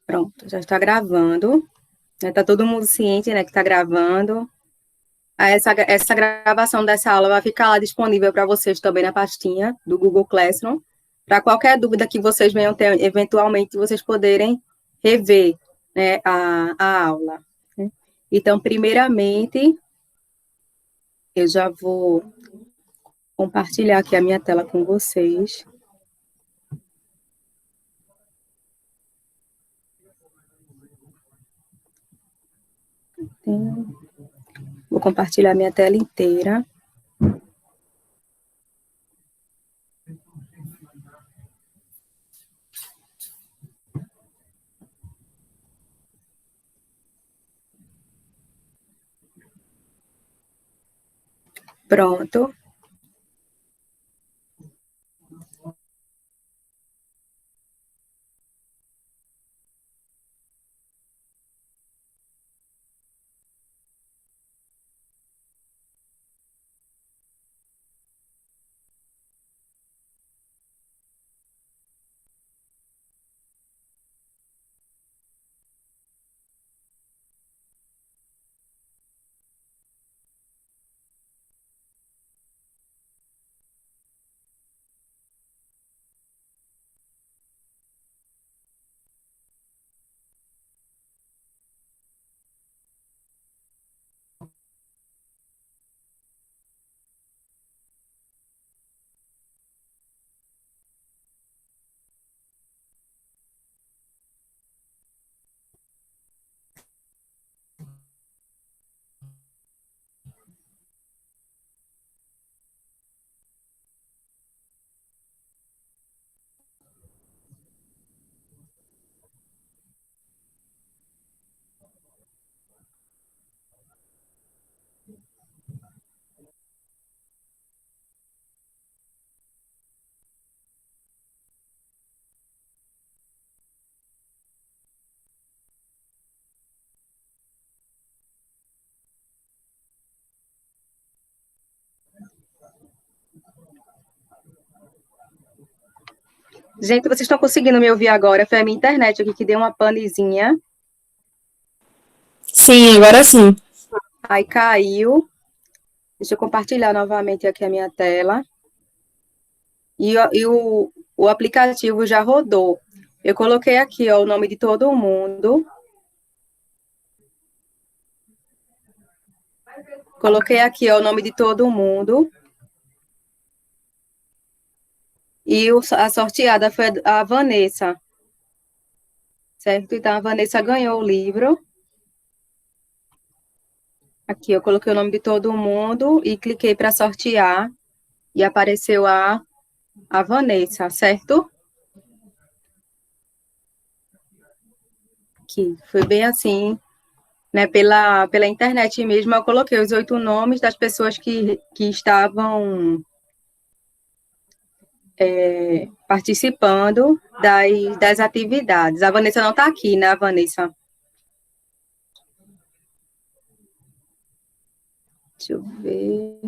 Pronto, já está gravando. Está todo mundo ciente, né, que está gravando. Essa gravação dessa aula vai ficar lá disponível para vocês também na pastinha do Google Classroom. Para qualquer dúvida que vocês venham ter, eventualmente, vocês poderem rever, né, a aula. Então, primeiramente, eu já vou compartilhar aqui a minha tela com vocês. Vou compartilhar minha tela inteira. Pronto. Gente, vocês estão conseguindo me ouvir agora? Foi a minha internet aqui que deu uma panezinha. Sim, agora sim. Aí caiu. Deixa eu compartilhar novamente aqui a minha tela. E o aplicativo já rodou. Eu coloquei aqui, ó, o nome de todo mundo. Coloquei aqui, ó, o nome de todo mundo. E a sorteada foi a Vanessa. Certo? Então, a Vanessa ganhou o livro. Aqui, eu coloquei o nome de todo mundo e cliquei para sortear. E apareceu a Vanessa, certo? Aqui, foi bem assim, né? Pela internet mesmo, eu coloquei os 8 nomes das pessoas que estavam participando das atividades. A Vanessa não está aqui, né, Vanessa? Deixa eu ver.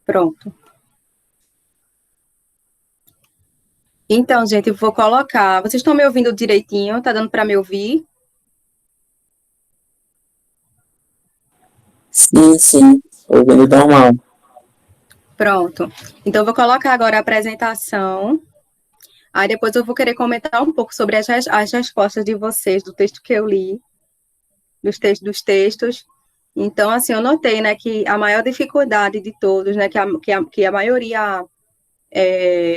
Pronto. Então, gente, eu vou colocar. Vocês estão me ouvindo direitinho? Tá dando para me ouvir? Sim, sim. Ouvindo normal. Pronto. Então, eu vou colocar agora a apresentação. Aí depois eu vou querer comentar um pouco sobre as respostas de vocês do texto que eu li, dos textos. Então, assim, eu notei, né, que a maior dificuldade de todos, né, que a maioria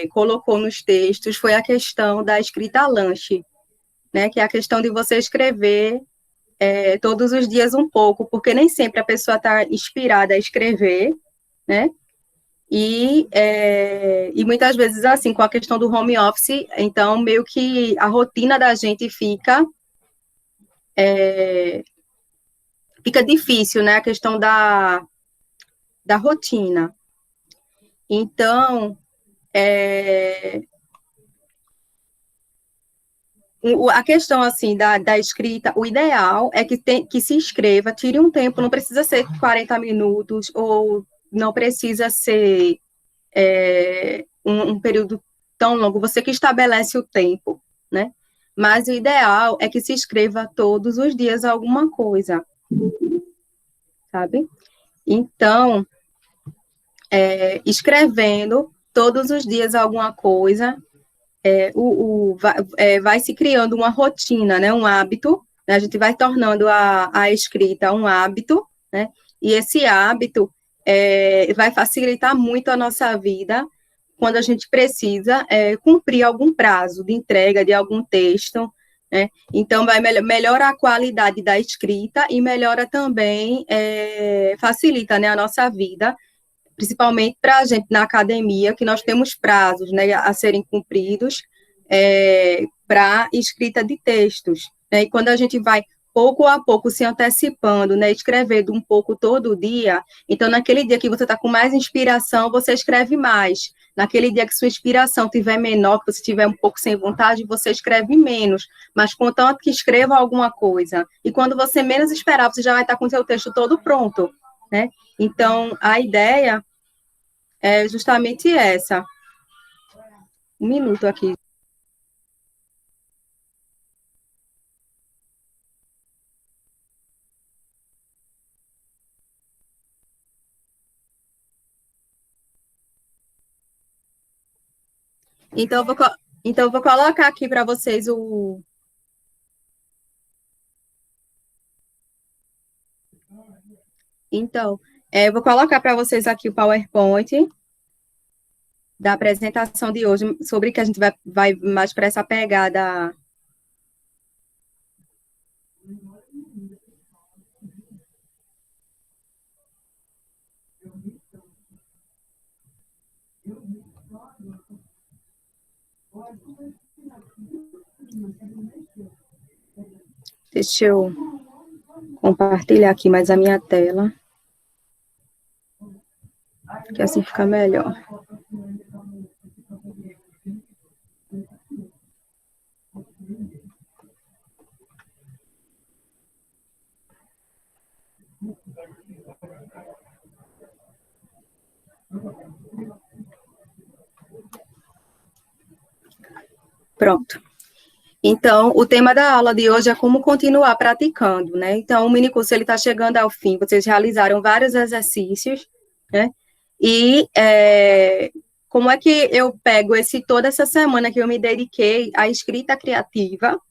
colocou nos textos foi a questão da escrita a lanche, né, que é a questão de você escrever todos os dias um pouco, porque nem sempre a pessoa está inspirada a escrever, né, e muitas vezes, assim, com a questão do home office, então, meio que a rotina da gente fica difícil, né, a questão da rotina. Então, a questão, assim, da escrita, o ideal é que se escreva, tire um tempo, não precisa ser 40 minutos, ou não precisa ser um período tão longo, você que estabelece o tempo, né? Mas o ideal é que se escreva todos os dias alguma coisa, sabe? Então, escrevendo todos os dias alguma coisa, vai se criando uma rotina, né? Um hábito, né? A gente vai tornando a escrita um hábito, né? E esse hábito vai facilitar muito a nossa vida quando a gente precisa cumprir algum prazo de entrega de algum texto, né? Então, melhora a qualidade da escrita e melhora também, facilita, né, a nossa vida, principalmente para a gente na academia, que nós temos prazos, né, a serem cumpridos para escrita de textos, né? E quando a gente vai pouco a pouco se antecipando, né, escrevendo um pouco todo dia, então naquele dia que você está com mais inspiração, você escreve mais. Naquele dia que sua inspiração estiver menor, que você estiver um pouco sem vontade, você escreve menos, mas contanto que escreva alguma coisa. E quando você menos esperar, você já vai estar com o seu texto todo pronto, né? Então, a ideia é justamente essa. Um minuto aqui. Então, eu vou colocar aqui para vocês o. Então, eu vou colocar para vocês aqui o PowerPoint da apresentação de hoje, sobre que a gente vai mais para essa pegada. Deixa eu compartilhar aqui mais a minha tela, que assim fica melhor. Pronto. Então, o tema da aula de hoje é como continuar praticando, né? Então, o minicurso está chegando ao fim, vocês realizaram vários exercícios, né? E como é que eu pego toda essa semana que eu me dediquei à escrita criativa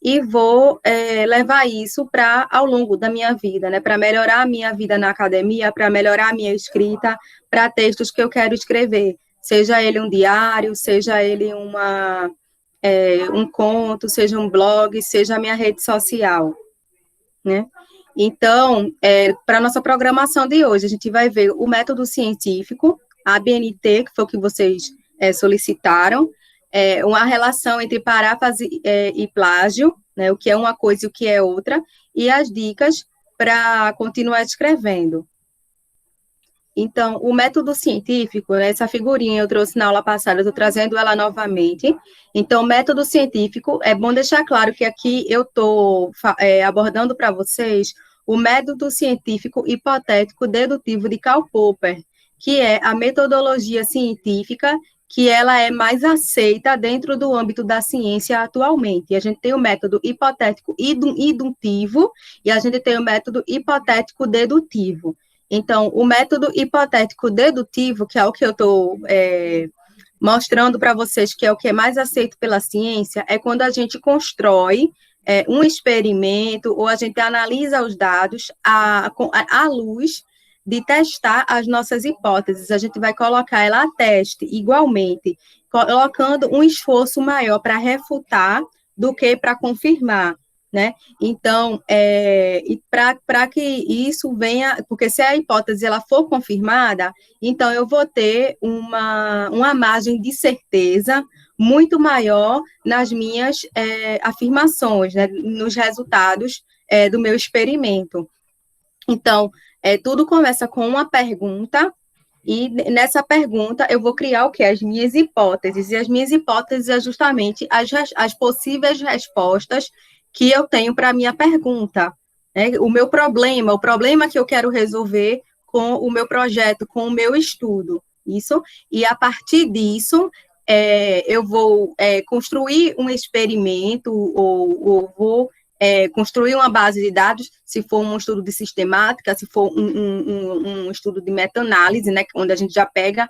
e vou levar isso para ao longo da minha vida, né? Para melhorar a minha vida na academia, para melhorar a minha escrita, para textos que eu quero escrever, seja ele um diário, seja ele um conto, seja um blog, seja a minha rede social, né? Então, para a nossa programação de hoje, a gente vai ver o método científico, a ABNT, que foi o que vocês solicitaram, uma relação entre paráfrase e plágio, né, o que é uma coisa e o que é outra, e as dicas para continuar escrevendo. Então, o método científico, né, essa figurinha eu trouxe na aula passada, eu estou trazendo ela novamente. Então, o método científico, é bom deixar claro que aqui eu estou abordando para vocês o método científico hipotético dedutivo de Karl Popper, que é a metodologia científica que ela é mais aceita dentro do âmbito da ciência atualmente. A gente tem o método hipotético indutivo e a gente tem o método hipotético dedutivo. Então, o método hipotético dedutivo, que é o que eu estou mostrando para vocês, que é o que é mais aceito pela ciência, é quando a gente constrói um experimento ou a gente analisa os dados à luz de testar as nossas hipóteses. A gente vai colocar ela a teste igualmente, colocando um esforço maior para refutar do que para confirmar, né? Então, para que isso venha, porque se a hipótese ela for confirmada, então eu vou ter uma margem de certeza muito maior nas minhas afirmações, né, nos resultados do meu experimento. Então, tudo começa com uma pergunta, e nessa pergunta eu vou criar o quê? As minhas hipóteses, e as minhas hipóteses é justamente as possíveis respostas que eu tenho para a minha pergunta, né? O meu problema, o problema que eu quero resolver com o meu projeto, com o meu estudo, isso, e a partir disso, eu vou construir um experimento ou vou construir uma base de dados, se for um estudo de sistemática, se for um estudo de meta-análise, né, onde a gente já pega,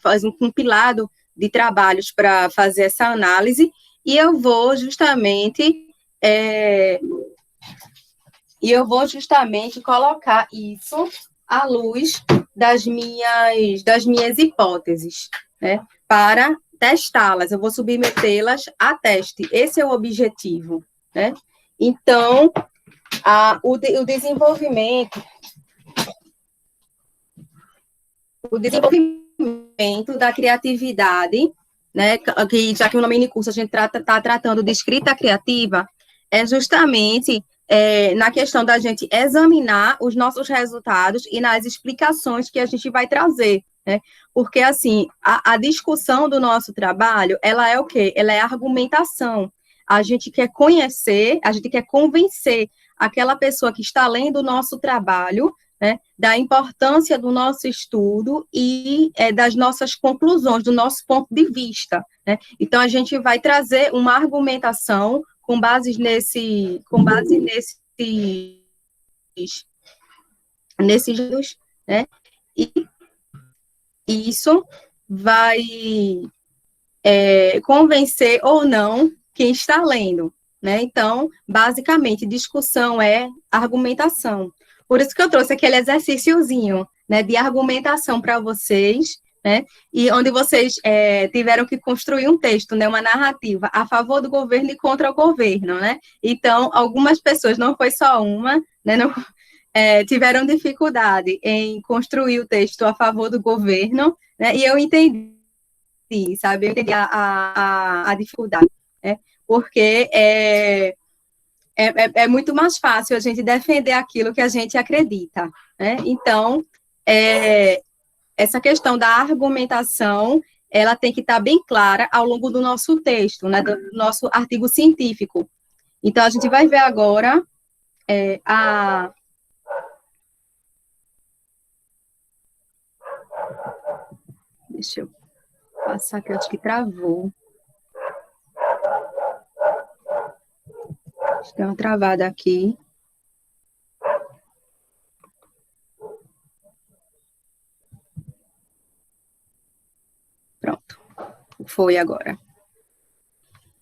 faz um compilado de trabalhos para fazer essa análise, e eu vou justamente colocar isso à luz das minhas hipóteses, né, para testá-las, eu vou submetê-las a teste, esse é o objetivo, né? Então, o desenvolvimento da criatividade, né, que já que o nome do curso a gente está tratando de escrita criativa, é justamente na questão da gente examinar os nossos resultados e nas explicações que a gente vai trazer, né? Porque, assim, a discussão do nosso trabalho, ela é o quê? Ela é argumentação. A gente quer conhecer, a gente quer convencer aquela pessoa que está lendo o nosso trabalho, né, da importância do nosso estudo e das nossas conclusões, do nosso ponto de vista, né? Então, a gente vai trazer uma argumentação com base nesses né? E isso vai convencer ou não quem está lendo, né? Então, basicamente, discussão é argumentação. Por isso que eu trouxe aquele exercíciozinho, né, de argumentação para vocês, né? E onde vocês tiveram que construir um texto, né, uma narrativa a favor do governo e contra o governo, né? Então, algumas pessoas, não foi só uma, né, não, tiveram dificuldade em construir o texto a favor do governo, né? E eu entendi, sabe? Eu entendi a dificuldade, né? Porque é muito mais fácil a gente defender aquilo que a gente acredita, né? Então, essa questão da argumentação, ela tem que estar bem clara ao longo do nosso texto, né, do nosso artigo científico. Então, a gente vai ver agora Deixa eu passar aqui, acho que travou. Deu uma travada aqui. Pronto. Foi agora.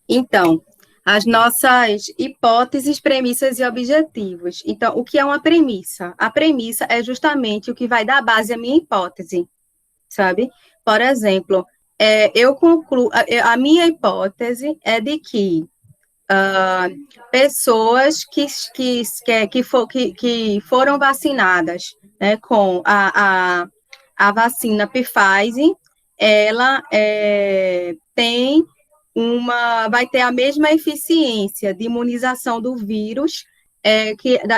Então, as nossas hipóteses, premissas e objetivos. Então, o que é uma premissa? A premissa é justamente o que vai dar base à minha hipótese, sabe? Por exemplo, eu concluo, a minha hipótese é de que pessoas que foram vacinadas, né, com a vacina Pfizer, ela vai ter a mesma eficiência de imunização do vírus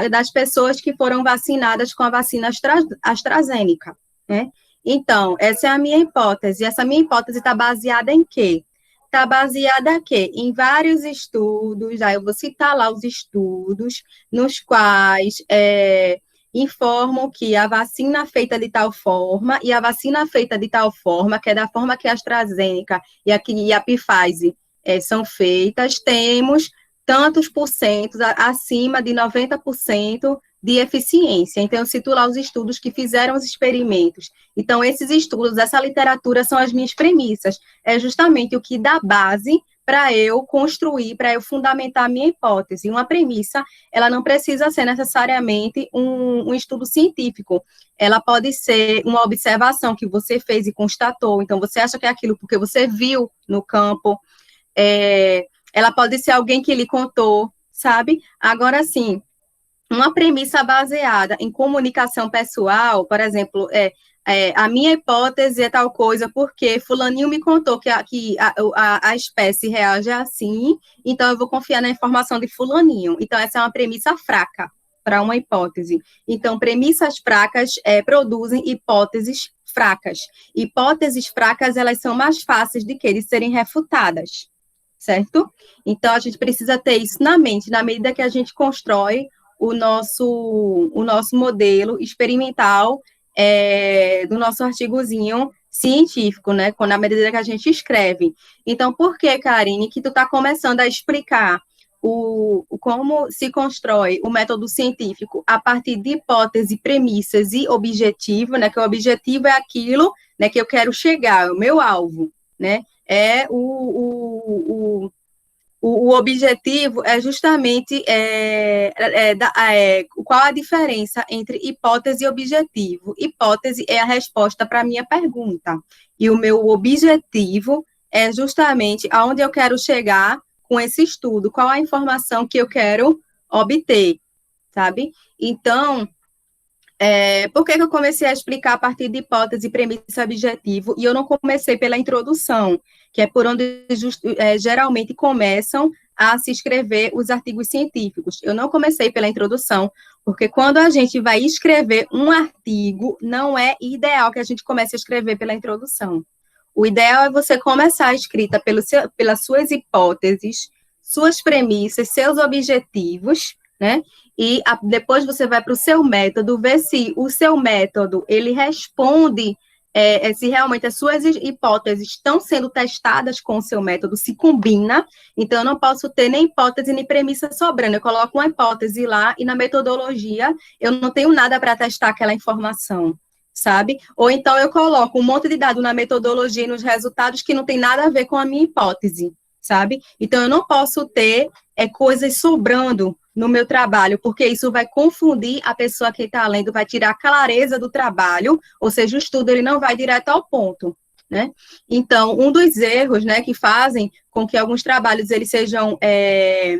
das pessoas que foram vacinadas com a vacina AstraZeneca, né? Então, essa é a minha hipótese. Essa minha hipótese está baseada em quê? Está baseada aqui em vários estudos, aí eu vou citar lá os estudos, nos quais informam que a vacina feita de tal forma e a vacina feita de tal forma, que é da forma que a AstraZeneca e a Pfizer são feitas, temos tantos por cento, acima de 90% de eficiência. Então, eu cito lá os estudos que fizeram os experimentos. Então, esses estudos, essa literatura são as minhas premissas. É justamente o que dá base para eu construir, para eu fundamentar a minha hipótese. Uma premissa, ela não precisa ser necessariamente um estudo científico. Ela pode ser uma observação que você fez e constatou. Então, você acha que é aquilo porque você viu no campo. Ela pode ser alguém que lhe contou, sabe? Agora, sim, uma premissa baseada em comunicação pessoal, por exemplo, a minha hipótese é tal coisa porque fulaninho me contou que a espécie reage assim, então eu vou confiar na informação de fulaninho. Então, essa é uma premissa fraca para uma hipótese. Então, premissas fracas produzem hipóteses fracas. Hipóteses fracas, elas são mais fáceis de serem refutadas, certo? Então, a gente precisa ter isso na mente, na medida que a gente constrói o nosso modelo experimental do nosso artigozinho científico, né? Na medida que a gente escreve. Então, por que, Karine, que tu está começando a explicar como se constrói o método científico a partir de hipótese, premissas e objetivo, né? Que o objetivo é aquilo, né, que eu quero chegar, o meu alvo, né? É o objetivo é justamente qual a diferença entre hipótese e objetivo. Hipótese é a resposta para a minha pergunta. E o meu objetivo é justamente aonde eu quero chegar com esse estudo, qual a informação que eu quero obter, sabe? Então, por que eu comecei a explicar a partir de hipótese, premissa e objetivo, e eu não comecei pela introdução, que é por onde geralmente começam a se escrever os artigos científicos. Eu não comecei pela introdução, porque quando a gente vai escrever um artigo, não é ideal que a gente comece a escrever pela introdução. O ideal é você começar a escrita pelas suas hipóteses, suas premissas, seus objetivos, né? E depois você vai para o seu método, ver se o seu método, ele responde, se realmente as suas hipóteses estão sendo testadas com o seu método, se combina. Então, eu não posso ter nem hipótese nem premissa sobrando. Eu coloco uma hipótese lá e na metodologia eu não tenho nada para testar aquela informação, sabe? Ou então eu coloco um monte de dado na metodologia e nos resultados que não tem nada a ver com a minha hipótese, sabe? Então, eu não posso ter coisas sobrando no meu trabalho, porque isso vai confundir a pessoa que está lendo, vai tirar a clareza do trabalho, ou seja, o estudo ele não vai direto ao ponto, né? Então, um dos erros, né, que fazem com que alguns trabalhos eles sejam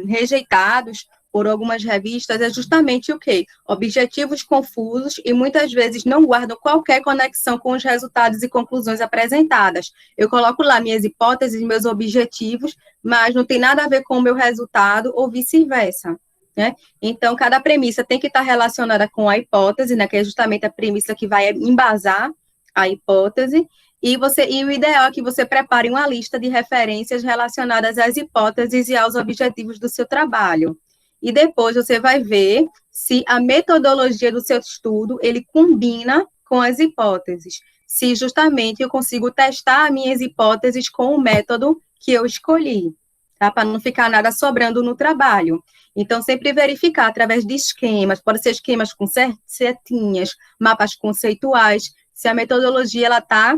rejeitados por algumas revistas é justamente o quê? Objetivos confusos e muitas vezes não guardam qualquer conexão com os resultados e conclusões apresentadas. Eu coloco lá minhas hipóteses, meus objetivos, mas não tem nada a ver com o meu resultado ou vice-versa, né? Então, cada premissa tem que estar relacionada com a hipótese, né, que é justamente a premissa que vai embasar a hipótese, e o ideal é que você prepare uma lista de referências relacionadas às hipóteses e aos objetivos do seu trabalho. E depois você vai ver se a metodologia do seu estudo, ele combina com as hipóteses, se justamente eu consigo testar minhas hipóteses com o método que eu escolhi, tá? Para não ficar nada sobrando no trabalho. Então, sempre verificar através de esquemas, pode ser esquemas com setinhas, mapas conceituais, se a metodologia ela está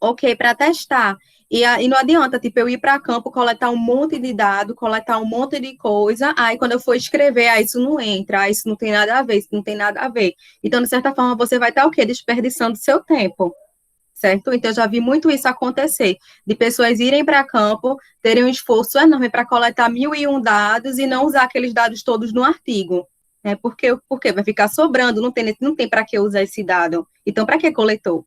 ok para testar. E não adianta, tipo, eu ir para campo, coletar um monte de dado, coletar um monte de coisa, aí quando eu for escrever, isso não entra, isso não tem nada a ver, isso não tem nada a ver. Então, de certa forma, você vai estar o quê? Desperdiçando seu tempo, certo? Então, eu já vi muito isso acontecer, de pessoas irem para campo, terem um esforço enorme para coletar 1.001 dados e não usar aqueles dados todos no artigo. Porque vai ficar sobrando, não tem para que usar esse dado. Então, para que coletou?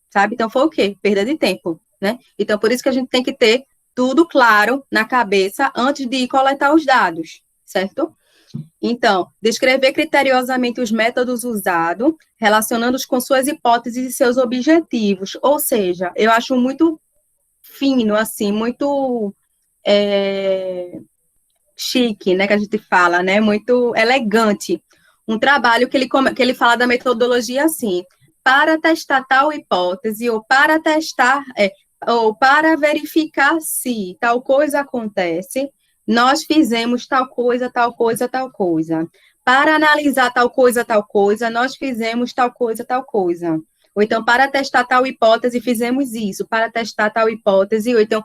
Sabe? Então, foi o quê? Perda de tempo, né? Então, por isso que a gente tem que ter tudo claro na cabeça antes de coletar os dados, certo? Então, descrever criteriosamente os métodos usados, relacionando-os com suas hipóteses e seus objetivos. Ou seja, eu acho muito fino, assim, muito chique, né, que a gente fala, né? Muito elegante. Um trabalho que ele fala da metodologia assim: para testar tal hipótese, ou para testar, ou para verificar se tal coisa acontece, nós fizemos tal coisa, tal coisa, tal coisa. Para analisar tal coisa, nós fizemos tal coisa, tal coisa. Ou então, para testar tal hipótese, fizemos isso. Para testar tal hipótese, ou então,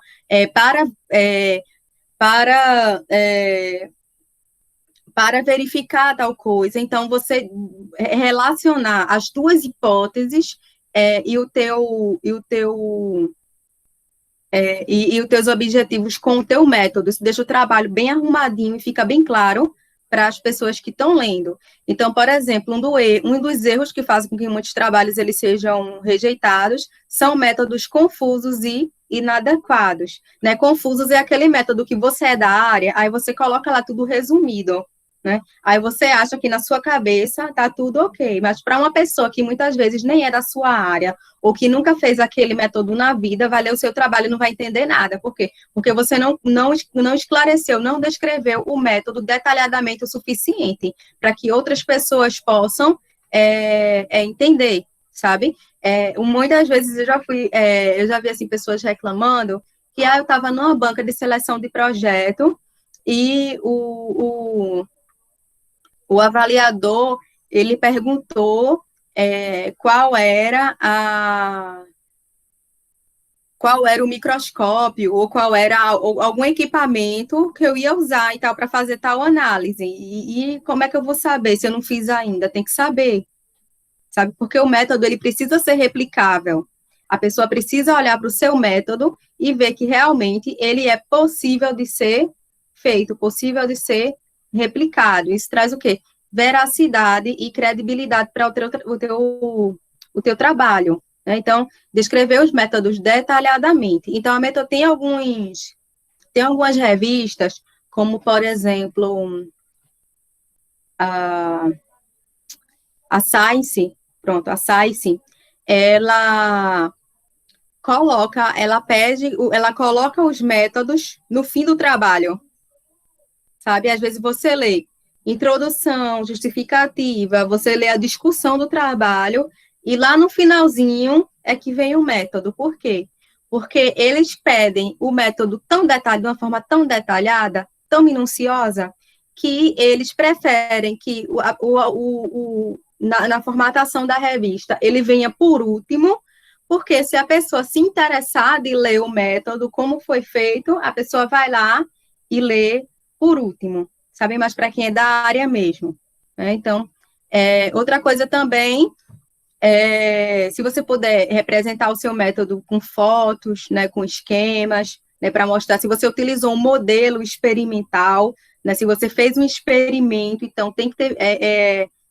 para verificar tal coisa. Então, você relacionar as duas hipóteses e os teus objetivos com o teu método. Isso deixa o trabalho bem arrumadinho e fica bem claro para as pessoas que estão lendo. Então, por exemplo, um dos erros que fazem com que muitos trabalhos eles sejam rejeitados são métodos confusos e inadequados, né? Confusos é aquele método que você é da área, aí você coloca lá tudo resumido, né? Aí você acha que na sua cabeça tá tudo ok, mas para uma pessoa que muitas vezes nem é da sua área, ou que nunca fez aquele método na vida, vai ler o seu trabalho e não vai entender nada. Por quê? Porque você não esclareceu, não descreveu o método detalhadamente o suficiente para que outras pessoas possam entender, sabe? Muitas vezes eu já vi assim, pessoas reclamando que eu estava numa banca de seleção de projeto e o avaliador, ele perguntou qual era o microscópio ou qual era algum equipamento que eu ia usar e tal para fazer tal análise. E como é que eu vou saber se eu não fiz ainda? Tem que saber, sabe? Porque o método ele precisa ser replicável. A pessoa precisa olhar para o seu método e ver que realmente ele é possível de ser feito, possível de ser replicado. Isso traz o quê? Veracidade e credibilidade para o teu trabalho. Né? Então, descrever os métodos detalhadamente. Então, a método tem algumas revistas, como, por exemplo, a Science, pronto, a Science, ela coloca os métodos no fim do trabalho, sabe? Às vezes você lê introdução, justificativa, você lê a discussão do trabalho, e lá no finalzinho é que vem o método. Por quê? Porque eles pedem o método tão detalhado, de uma forma tão detalhada, tão minuciosa, que eles preferem que na formatação da revista ele venha por último, porque se a pessoa se interessar de ler o método, como foi feito, a pessoa vai lá e lê por último, sabe? Mas para quem é da área mesmo. Né? Então, outra coisa também, se você puder representar o seu método com fotos, né, com esquemas, né, para mostrar se você utilizou um modelo experimental, né, se você fez um experimento, então tem que ter,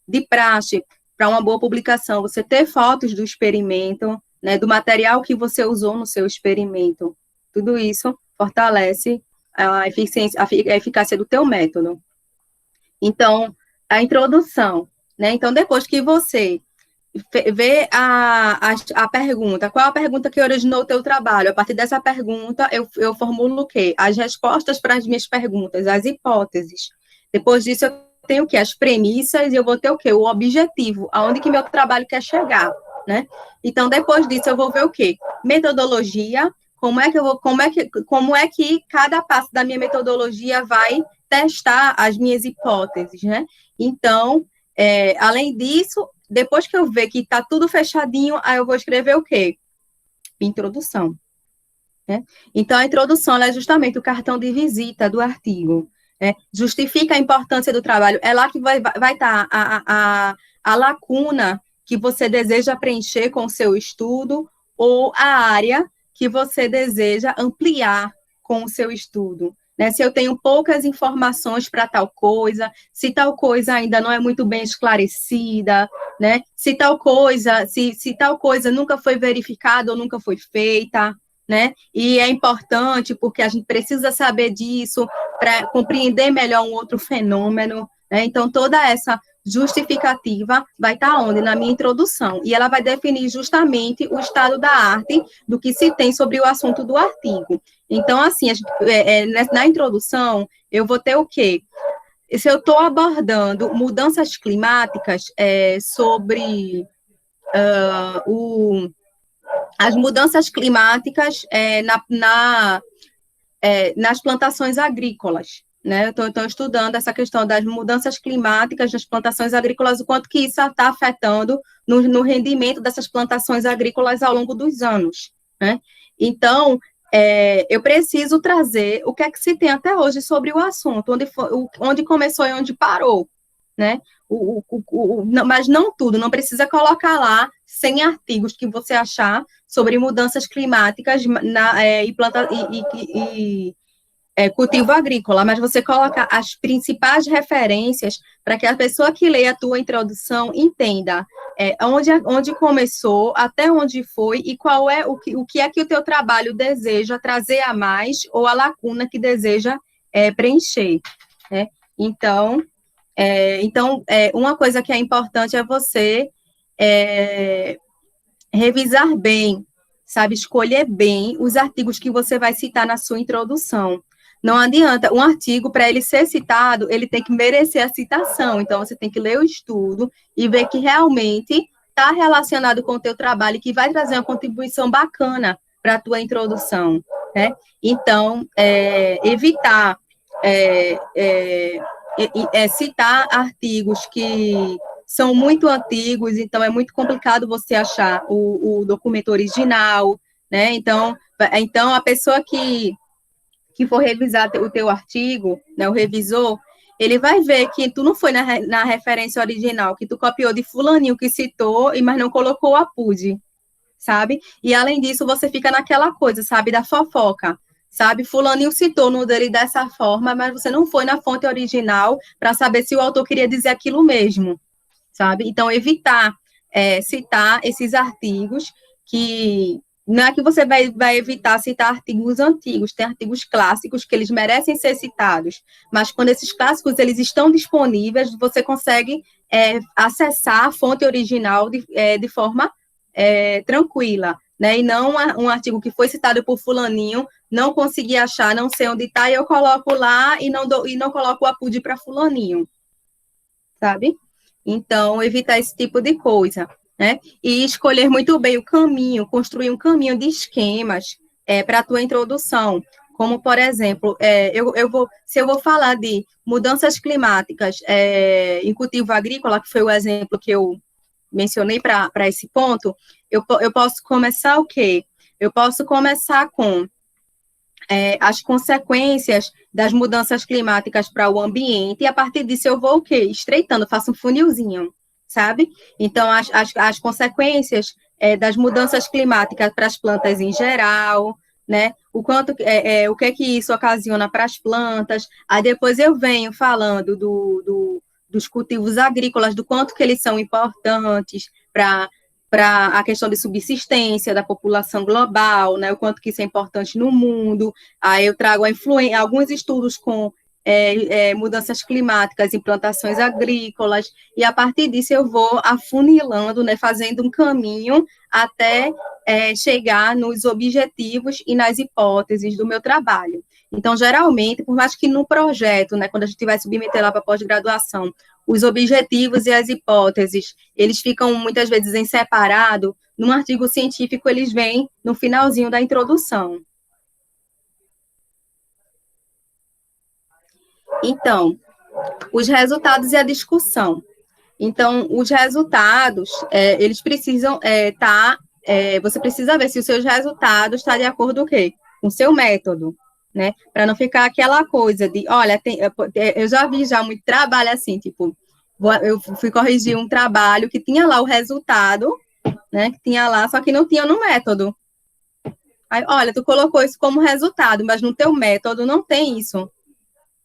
de praxe, para uma boa publicação, você ter fotos do experimento, né, do material que você usou no seu experimento. Tudo isso fortalece a eficácia do teu método. Então, a introdução, né? Então, depois que você vê a pergunta, qual a pergunta que originou o teu trabalho? A partir dessa pergunta, eu formulo o quê? As respostas para as minhas perguntas, as hipóteses. Depois disso, eu tenho o quê? As premissas, e eu vou ter o quê? O objetivo, aonde que meu trabalho quer chegar, né? Então, depois disso, eu vou ver o quê? Metodologia, como é que cada passo da minha metodologia vai testar as minhas hipóteses, né? Então, além disso, depois que eu ver que está tudo fechadinho, aí eu vou escrever o quê? Introdução. Né? Então, a introdução é justamente o cartão de visita do artigo. Né? Justifica a importância do trabalho. É lá que vai estar a lacuna que você deseja preencher com o seu estudo ou a área que você deseja ampliar com o seu estudo. Né? Se eu tenho poucas informações para tal coisa, se tal coisa ainda não é muito bem esclarecida, né? Se tal coisa nunca foi verificada ou nunca foi feita, né? E é importante porque a gente precisa saber disso para compreender melhor um outro fenômeno, né? Então, toda essa justificativa vai estar onde? Na minha introdução. E ela vai definir justamente o estado da arte do que se tem sobre o assunto do artigo. Então, assim, na introdução, eu vou ter o quê? Se eu estou abordando mudanças climáticas, sobre as mudanças climáticas nas plantações agrícolas, né? Então, estudando essa questão das mudanças climáticas nas plantações agrícolas, o quanto que isso está afetando no rendimento dessas plantações agrícolas ao longo dos anos, né? Então, eu preciso trazer o que é que se tem até hoje sobre o assunto, onde começou e onde parou, né? Mas não tudo, não precisa colocar lá 100 artigos que você achar sobre mudanças climáticas e cultivo agrícola, mas você coloca as principais referências para que a pessoa que lê a tua introdução entenda onde começou, até onde foi e qual é o que é que o teu trabalho deseja trazer a mais ou a lacuna que deseja preencher. Né? Então, uma coisa que é importante é você revisar bem, sabe, escolher bem os artigos que você vai citar na sua introdução. Não adianta, um artigo, para ele ser citado, ele tem que merecer a citação. Então, você tem que ler o estudo e ver que realmente está relacionado com o teu trabalho, que vai trazer uma contribuição bacana para a tua introdução, né? Então, evitar citar artigos que são muito antigos, então é muito complicado você achar o documento original, né? Então a pessoa que for revisar o teu artigo, né, o revisor, ele vai ver que tu não foi na referência original, que tu copiou de fulaninho que citou, mas não colocou o APUD, sabe? E, além disso, você fica naquela coisa, sabe, da fofoca, sabe? Fulaninho citou no dele dessa forma, mas você não foi na fonte original para saber se o autor queria dizer aquilo mesmo, sabe? Então, evitar citar esses artigos que... Não é que você vai evitar citar artigos antigos, tem artigos clássicos que eles merecem ser citados, mas quando esses clássicos eles estão disponíveis, você consegue acessar a fonte original de forma tranquila, né? E não um artigo que foi citado por fulaninho, não consegui achar, não sei onde está, e eu coloco lá e não coloco o APUD para fulaninho, sabe? Então, evitar esse tipo de coisa, né? E escolher muito bem o caminho, construir um caminho de esquemas para a tua introdução, como, por exemplo, se eu vou falar de mudanças climáticas em cultivo agrícola, que foi o exemplo que eu mencionei para esse ponto, eu posso começar o quê? Eu posso começar com as consequências das mudanças climáticas para o ambiente, e a partir disso eu vou o quê? Estreitando, faço um funilzinho, sabe? Então, as consequências das mudanças climáticas para as plantas em geral, né? O que é que isso ocasiona para as plantas, aí depois eu venho falando dos cultivos agrícolas, do quanto que eles são importantes para a questão de subsistência da população global, né, o quanto que isso é importante no mundo. Aí eu trago alguns estudos com mudanças climáticas em plantações agrícolas, e a partir disso eu vou afunilando, né, fazendo um caminho até chegar nos objetivos e nas hipóteses do meu trabalho. Então, geralmente, por mais que no projeto, né, quando a gente vai submeter lá para pós-graduação, os objetivos e as hipóteses, eles ficam muitas vezes em separado, num artigo científico eles vêm no finalzinho da introdução. Então, os resultados e a discussão. Então, os resultados, eles precisam estar... você precisa ver se os seus resultados estão de acordo com o quê? Com o seu método, né? Para não ficar aquela coisa de, olha, eu já vi muito trabalho assim, tipo, eu fui corrigir um trabalho que tinha lá o resultado, né? Que tinha lá, só que não tinha no método. Aí, olha, tu colocou isso como resultado, mas no teu método não tem isso,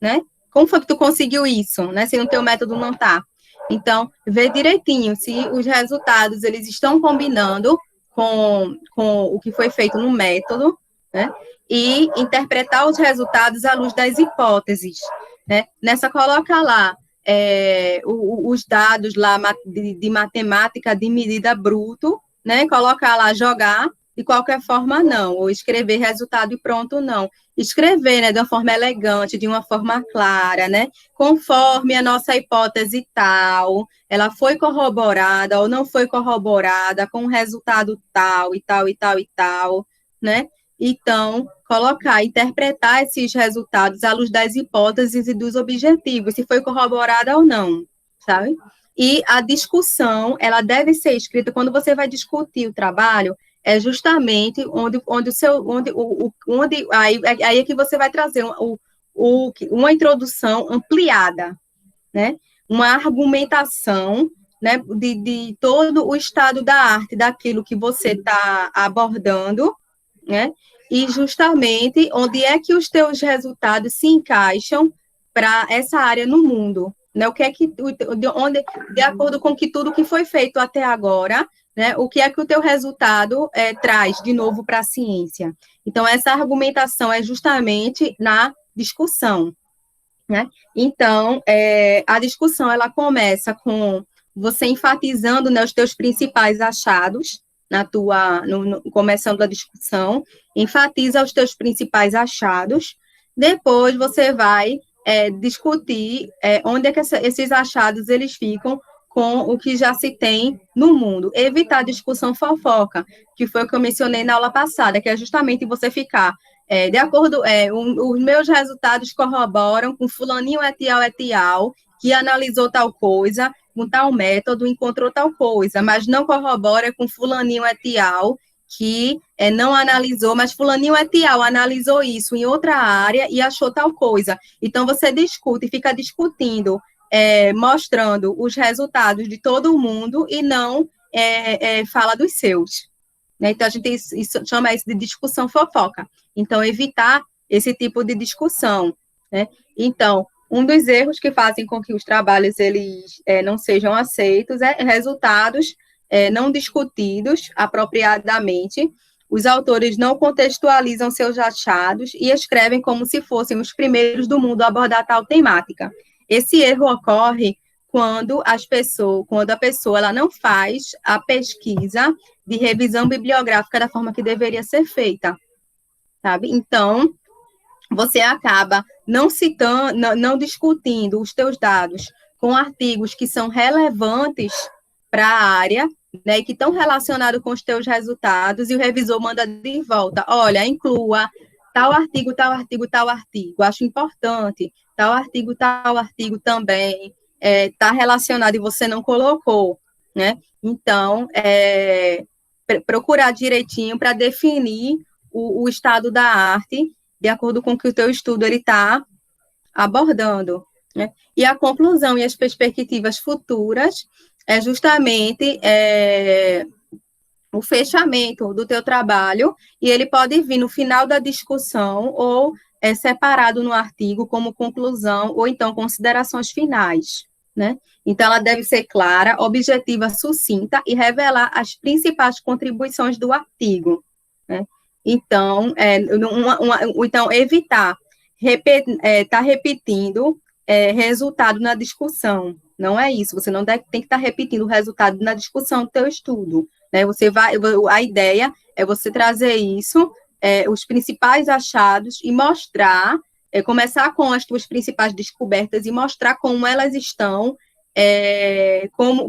né? Como foi que tu conseguiu isso, né? Se no teu método não tá. Então, vê direitinho se os resultados, eles estão combinando com o que foi feito no método, né? E interpretar os resultados à luz das hipóteses, né? Nessa, coloca lá os dados lá de matemática de medida bruto, né? Coloca lá, jogar, de qualquer forma, não. Ou escrever resultado e pronto, não. Escrever, né, de uma forma elegante, de uma forma clara, né? Conforme a nossa hipótese tal, ela foi corroborada ou não foi corroborada com um resultado tal e tal e tal e tal, né? Então, interpretar esses resultados à luz das hipóteses e dos objetivos, se foi corroborada ou não, sabe? E a discussão, ela deve ser escrita quando você vai discutir o trabalho, é justamente aí é que você vai trazer uma introdução ampliada, né? Uma argumentação, né, de todo o estado da arte, daquilo que você está abordando, né? E justamente onde é que os teus resultados se encaixam para essa área no mundo, né? O que é que de acordo com tudo que foi feito até agora, né? O que é que o teu resultado traz de novo para a ciência? Então, essa argumentação é justamente na discussão, né? Então, a discussão ela começa com você enfatizando, né, os teus principais achados começando a discussão, enfatiza os teus principais achados, depois você vai discutir onde é que esses achados eles ficam com o que já se tem no mundo. Evitar discussão fofoca, que foi o que eu mencionei na aula passada, que é justamente você ficar de acordo, os meus resultados corroboram com fulaninho et al, que analisou tal coisa, com tal método, encontrou tal coisa, mas não corrobora com fulaninho et al, que não analisou, mas fulaninho et al analisou isso em outra área e achou tal coisa. Então, você discute e fica discutindo, mostrando os resultados de todo mundo e não fala dos seus. Né? Então, a gente chama isso de discussão fofoca. Então, evitar esse tipo de discussão. Né? Então, um dos erros que fazem com que os trabalhos eles não sejam aceitos é resultados não discutidos apropriadamente. Os autores não contextualizam seus achados e escrevem como se fossem os primeiros do mundo a abordar tal temática. Esse erro ocorre quando a pessoa ela não faz a pesquisa de revisão bibliográfica da forma que deveria ser feita, sabe? Então, você acaba não citando, não discutindo os teus dados com artigos que são relevantes para a área, né, e que estão relacionados com os teus resultados, e o revisor manda de volta, olha, inclua tal artigo, tal artigo, tal artigo, acho importante, tal artigo também está relacionado e você não colocou, né? Então, procurar direitinho para definir o estado da arte de acordo com o que o teu estudo está abordando. Né? E a conclusão e as perspectivas futuras é justamente o fechamento do teu trabalho, e ele pode vir no final da discussão ou separado no artigo como conclusão ou então considerações finais. Né? Então, ela deve ser clara, objetiva, sucinta e revelar as principais contribuições do artigo. Né? Então, então, evitar estar repetindo resultado na discussão. Não é isso, você não tem que estar repetindo o resultado na discussão do teu estudo. Né? A ideia é você trazer isso, os principais achados, e mostrar, começar com as tuas principais descobertas e mostrar como elas estão,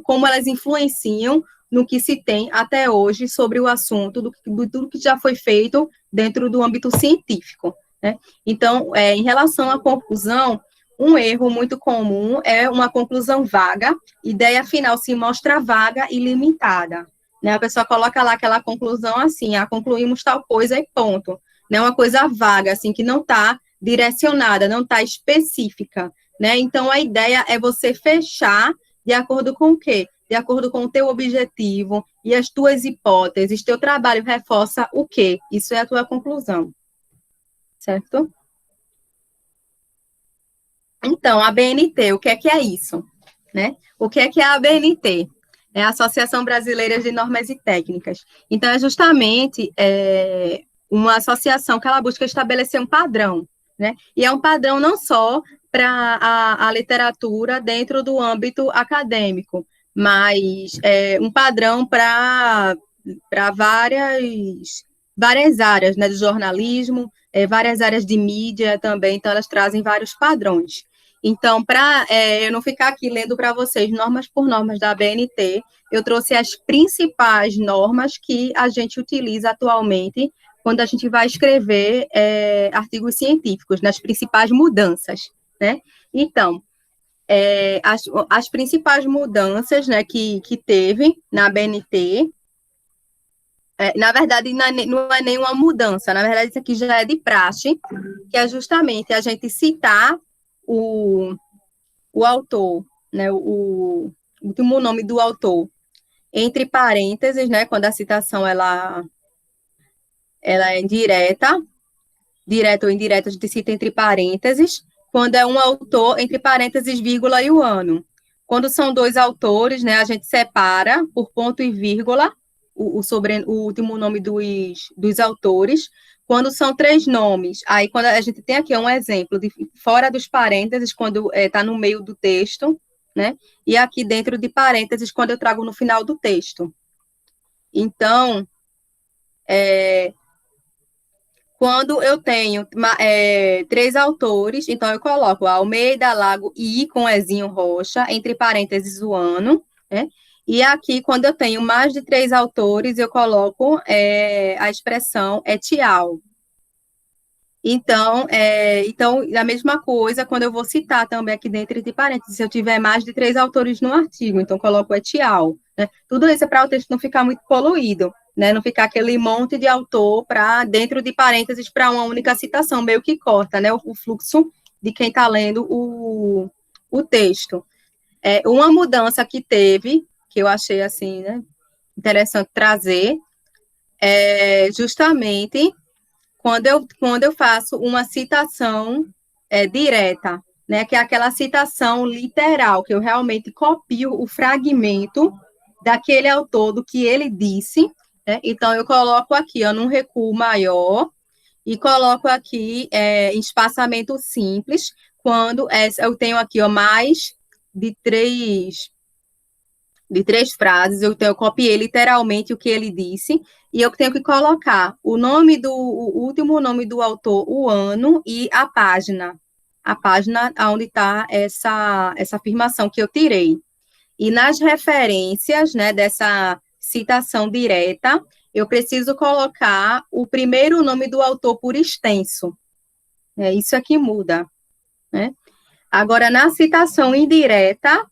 como elas influenciam no que se tem até hoje sobre o assunto, do tudo que já foi feito dentro do âmbito científico. Né? Então, em relação à conclusão, um erro muito comum é uma conclusão vaga, ideia final se mostra vaga e limitada. Né? A pessoa coloca lá aquela conclusão assim, concluímos tal coisa e ponto. Né? Uma coisa vaga, assim, que não está direcionada, não está específica. Né? Então, a ideia é você fechar de acordo com o quê? De acordo com o teu objetivo e as tuas hipóteses. Teu trabalho reforça o quê? Isso é a tua conclusão. Certo? Então, a BNT, o que é isso? Né? O que é a ABNT? É a Associação Brasileira de Normas e Técnicas. Então, é justamente uma associação que ela busca estabelecer um padrão, né? E é um padrão não só para a literatura dentro do âmbito acadêmico, mas um padrão para várias áreas, né, de jornalismo, várias áreas de mídia também, então elas trazem vários padrões. Então, para eu não ficar aqui lendo para vocês normas por normas da ABNT, eu trouxe as principais normas que a gente utiliza atualmente quando a gente vai escrever artigos científicos, nas principais mudanças, né? Então, as principais mudanças, né, que teve na ABNT, na verdade, não é nenhuma mudança, na verdade, isso aqui já é de praxe, que é justamente a gente citar o autor, né, o último nome do autor, entre parênteses, né, quando a citação ela é direta ou indireta, a gente cita entre parênteses, quando é um autor, entre parênteses, vírgula e o ano. Quando são dois autores, né, a gente separa por ponto e vírgula o último nome dos autores. Quando são três nomes, aí quando a gente tem aqui um exemplo de fora dos parênteses, quando está no meio do texto, né? E aqui dentro de parênteses, quando eu trago no final do texto. Então, quando eu tenho três autores, então eu coloco Almeida, Lago e com Ezinho Rocha, entre parênteses o ano, né? E aqui, quando eu tenho mais de 3 autores, eu coloco a expressão etial. Então, a mesma coisa, quando eu vou citar também aqui dentro de parênteses, se eu tiver mais de 3 autores no artigo, então coloco etial, né? Tudo isso é para o texto não ficar muito poluído, né? Não ficar aquele monte de autor para dentro de parênteses para uma única citação, meio que corta, né? O fluxo de quem está lendo o texto. Uma mudança que teve, que eu achei assim, né, interessante trazer, é justamente quando eu faço uma citação direta, né, que é aquela citação literal, que eu realmente copio o fragmento daquele autor, do que ele disse, né? Então, eu coloco aqui, ó, num recuo maior, e coloco aqui em espaçamento simples, quando eu tenho aqui, ó, mais de três frases, eu copiei literalmente o que ele disse, e eu tenho que colocar o último nome do autor, o ano e a página onde está essa afirmação que eu tirei. E nas referências, né, dessa citação direta, eu preciso colocar o primeiro nome do autor por extenso. Isso aqui muda, né? Agora, na citação indireta,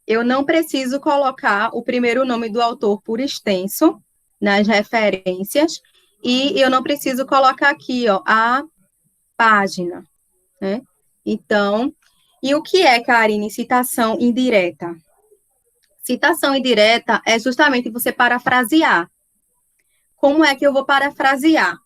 eu não preciso colocar o primeiro nome do autor por extenso nas referências, e eu não preciso colocar aqui, ó, a página, né? Então, e o que é, Karine, citação indireta? Citação indireta é justamente você parafrasear. Como é que eu vou parafrasear?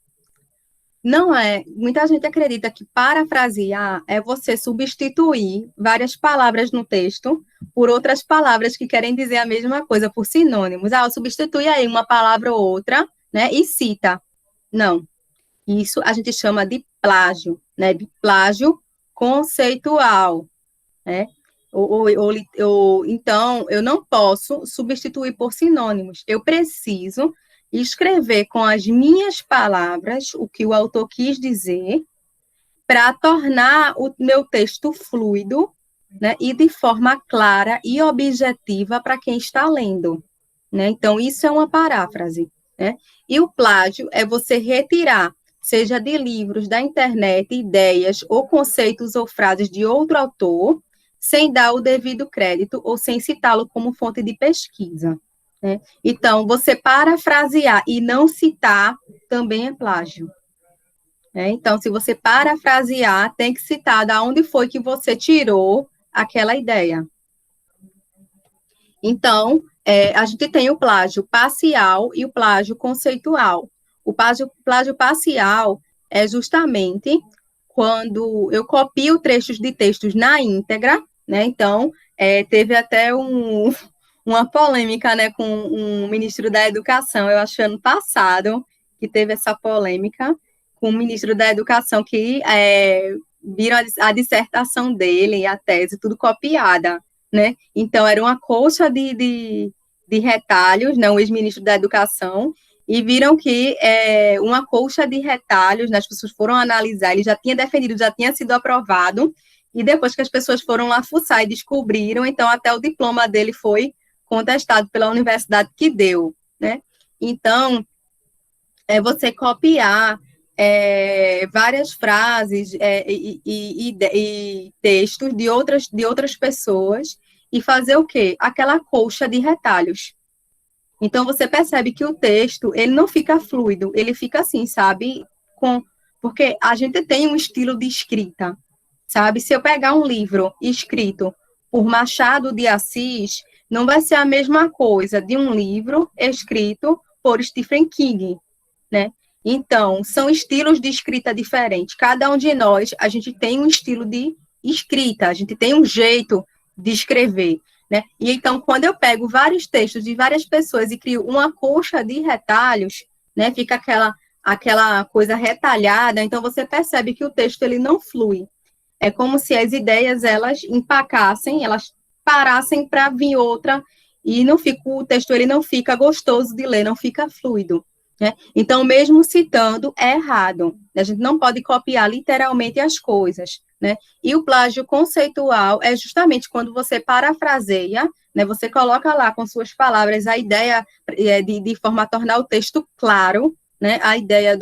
Não é, muita gente acredita que parafrasear é você substituir várias palavras no texto por outras palavras que querem dizer a mesma coisa, por sinônimos. Substitui aí uma palavra ou outra, né, e cita. Não, isso a gente chama de plágio, né, de plágio conceitual, né? Então, eu não posso substituir por sinônimos, eu preciso escrever com as minhas palavras o que o autor quis dizer, para tornar o meu texto fluido, né, e de forma clara e objetiva para quem está lendo, né? Então, isso é uma paráfrase, né? E o plágio é você retirar, seja de livros, da internet, ideias ou conceitos ou frases de outro autor, sem dar o devido crédito ou sem citá-lo como fonte de pesquisa, né? Então, você parafrasear e não citar também é plágio. Então, se você parafrasear, tem que citar de onde foi que você tirou aquela ideia. Então, a gente tem o plágio parcial e o plágio conceitual. O plágio parcial é justamente quando eu copio trechos de textos na íntegra, né? Então, teve até uma polêmica, né, com um ministro da Educação, eu acho, ano passado, que teve essa polêmica com o ministro da Educação, que viram a dissertação dele e a tese, tudo copiada, né? Então, era uma colcha de retalhos, né, o ex-ministro da Educação, e viram que uma colcha de retalhos, né, as pessoas foram analisar, ele já tinha defendido, já tinha sido aprovado, e depois que as pessoas foram lá fuçar e descobriram, então até o diploma dele foi contestado pela universidade que deu, né? Então, você copiar várias frases e textos de outras pessoas e fazer o quê? Aquela colcha de retalhos. Então, você percebe que o texto, ele não fica fluido, ele fica assim, sabe? Porque a gente tem um estilo de escrita, sabe? Se eu pegar um livro escrito por Machado de Assis, não vai ser a mesma coisa de um livro escrito por Stephen King, né? Então, são estilos de escrita diferentes. Cada um de nós, a gente tem um estilo de escrita, a gente tem um jeito de escrever, né? E então, quando eu pego vários textos de várias pessoas e crio uma colcha de retalhos, né? Fica aquela coisa retalhada, então você percebe que o texto ele não flui. É como se as ideias elas empacassem, elas parassem para vir outra e o texto ele não fica gostoso de ler, não fica fluido, né? Então, mesmo citando, é errado. A gente não pode copiar literalmente as coisas, né? E o plágio conceitual é justamente quando você parafraseia, né? Você coloca lá com suas palavras a ideia de forma a tornar o texto claro, né? A ideia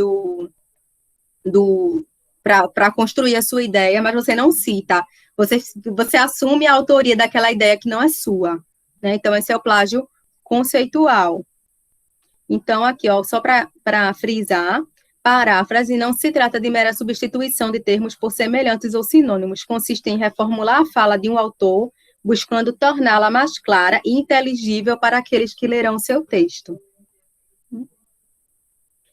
para construir a sua ideia, mas você não cita. Você assume a autoria daquela ideia que não é sua, né? Então, esse é o plágio conceitual. Então, aqui, ó, só para frisar, paráfrase não se trata de mera substituição de termos por semelhantes ou sinônimos, consiste em reformular a fala de um autor, buscando torná-la mais clara e inteligível para aqueles que lerão seu texto.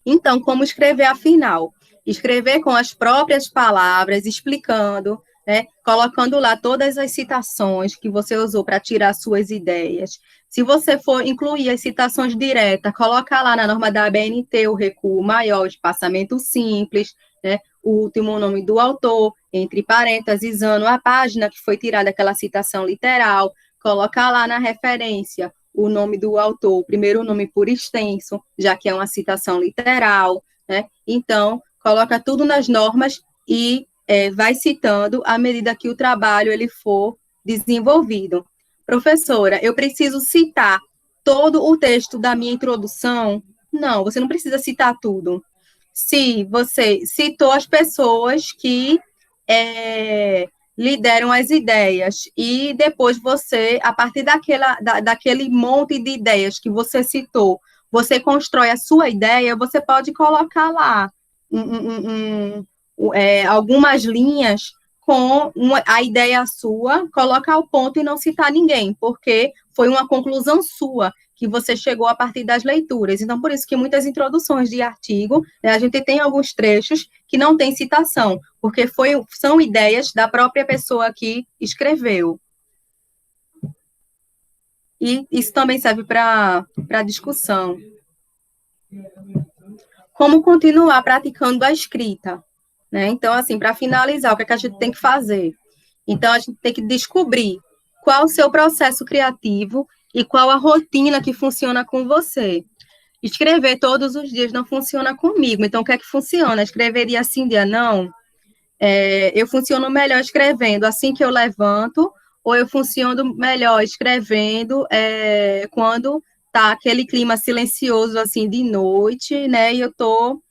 Então, como escrever afinal? Escrever com as próprias palavras, explicando, né, colocando lá todas as citações que você usou para tirar suas ideias. Se você for incluir as citações diretas, coloca lá na norma da ABNT o recuo maior, o espaçamento simples, né, o último nome do autor, entre parênteses, ano, a página que foi tirada aquela citação literal, coloca lá na referência o nome do autor, o primeiro nome por extenso, já que é uma citação literal, né? Então, coloca tudo nas normas e vai citando à medida que o trabalho ele for desenvolvido. Professora, eu preciso citar todo o texto da minha introdução? Não, você não precisa citar tudo. Se você citou as pessoas que lhe deram as ideias, e depois você, a partir daquele monte de ideias que você citou, você constrói a sua ideia, você pode colocar lá algumas linhas com a ideia sua, colocar o ponto e não citar ninguém, porque foi uma conclusão sua que você chegou a partir das leituras. Então, por isso que muitas introduções de artigo, né, a gente tem alguns trechos que não tem citação, porque são ideias da própria pessoa que escreveu. E isso também serve para discussão. Como continuar praticando a escrita? Né? Então, assim, para finalizar, o que a gente tem que fazer? Então, a gente tem que descobrir qual o seu processo criativo e qual a rotina que funciona com você. Escrever todos os dias não funciona comigo, então o que é que funciona? Escrever dia sim, dia não? Eu funciono melhor escrevendo assim que eu levanto, ou eu funciono melhor escrevendo quando tá aquele clima silencioso assim de noite, né? E eu tô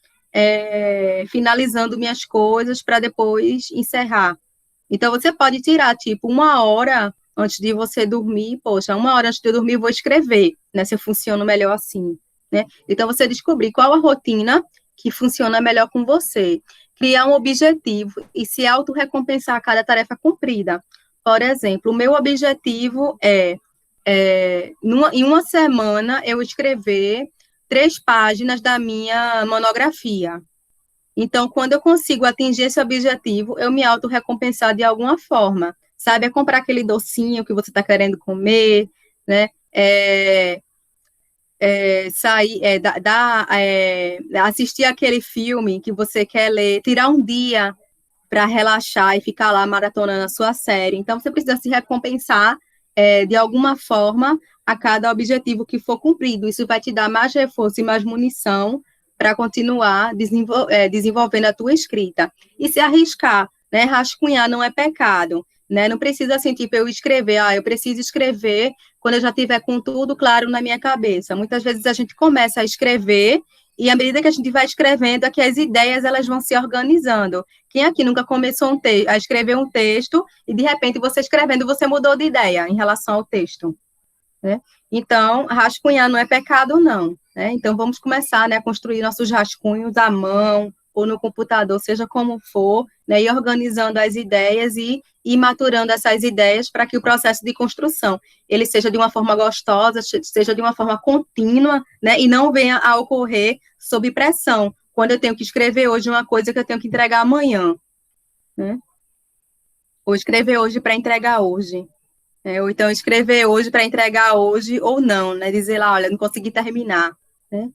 finalizando minhas coisas para depois encerrar. Então, você pode tirar, tipo, 1 hora antes de você dormir, poxa, 1 hora antes de eu dormir eu vou escrever, né, se eu funciono melhor assim, né? Então, você descobrir qual a rotina que funciona melhor com você. Criar um objetivo e se autorrecompensar a cada tarefa cumprida. Por exemplo, o meu objetivo em uma semana, eu escrever 3 páginas da minha monografia. Então, quando eu consigo atingir esse objetivo, eu me auto-recompensar de alguma forma. Sabe, comprar aquele docinho que você está querendo comer, né? Sair, assistir aquele filme que você quer ler, tirar um dia para relaxar e ficar lá maratonando a sua série. Então, você precisa se recompensar de alguma forma a cada objetivo que for cumprido. Isso vai te dar mais reforço e mais munição para continuar desenvolvendo a tua escrita. E se arriscar, né? Rascunhar não é pecado, né? Não precisa assim, tipo, eu escrever, eu preciso escrever quando eu já tiver com tudo claro na minha cabeça. Muitas vezes a gente começa a escrever e à medida que a gente vai escrevendo, é que as ideias elas vão se organizando. Quem aqui nunca começou a escrever um texto e de repente você escrevendo, você mudou de ideia em relação ao texto, né? Então, rascunhar não é pecado, não. Né? Então, vamos começar, né, a construir nossos rascunhos à mão ou no computador, seja como for, né, e organizando as ideias e maturando essas ideias para que o processo de construção ele seja de uma forma gostosa, seja de uma forma contínua, né, e não venha a ocorrer sob pressão, quando eu tenho que escrever hoje uma coisa que eu tenho que entregar amanhã, né? Ou escrever hoje para entregar hoje. Ou então escrever hoje para entregar hoje ou não, né? Dizer lá, olha, não consegui terminar, né?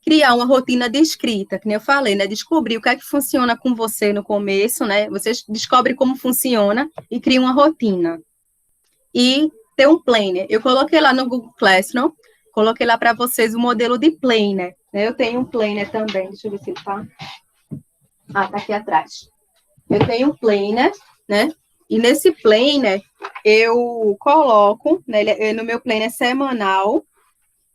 Criar uma rotina de escrita, que nem eu falei, né? Descobrir o que é que funciona com você no começo, né? Você descobre como funciona e cria uma rotina. E ter um planner. Eu coloquei lá no Google Classroom, coloquei lá para vocês o modelo de planner, né? Eu tenho um planner também, deixa eu ver se ele tá. Tá aqui atrás. Eu tenho um planner, né? E nesse planner, eu coloco, né, no meu planner semanal,